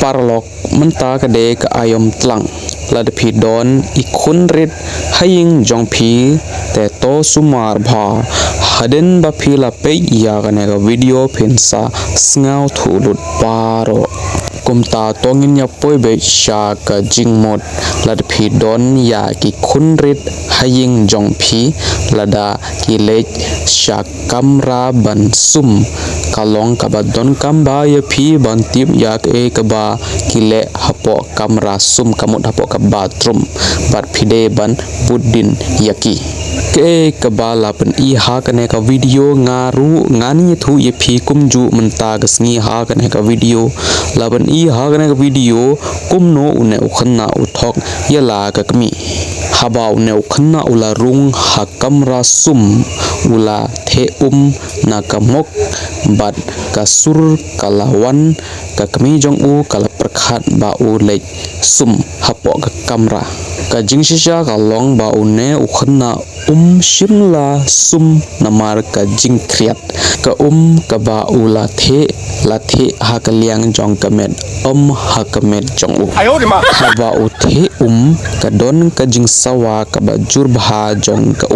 parlok menta kade ka ayom tlang lad phi don ikun rit haying jong phi te to sumar bha haden ba phi la pe ya kane ka video phinsa sngau thulut paro kumta tongin ya poibe sha ka jingmot lad phi don ya ki khunrit haying jong phi lada ki lech sha kamra ban sum kalong ka ba don kamba ya phi ban tip ya ke ka ba kile hapo kamra sum kamut hapo ka bathroom bat phide ban budin yaki ke kabala pen I ha kane ka video ngaru ngani thu ye phi kumju menta gasngi ha kane ka video laban I ha kane ka video kumno une ukhanna uthok yala ka kami habau ne ukhanna ula rung ha kamra sum ula the na kamok bat kasur kalawan ka kami jong u kala prakhat ba u lech sum hapo ka kamra ka jingshisha ka long ba une ukhanna shimla sum namar ka jingkriat ka ka ba ula the la the ha ka liang jong kamet ha kamet jong u ha ba u the ka don ka jing sawa ka ba jur bha jong ka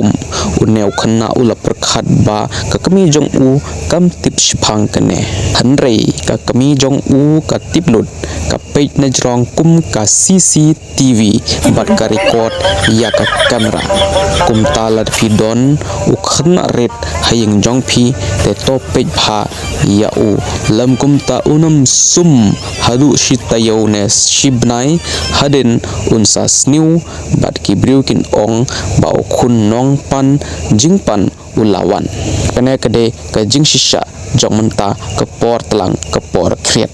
uneu khanna ula prakhat ba ka kami jong u kam tip shphang kane hanrei ka kami jong u ka tiplut ka page na jrong kum ka CCTV bat ka record ya ka camera kum talat fidon u khna ret haying jong phi te to page pha ya u lam kum ta unam sum hadu shitayone shibnai haden unsa sniu bat ki briukin ong ba khun nong pan jingpan ulawan kane kade ka jingshisha jong menta ka por tlang ka por kriat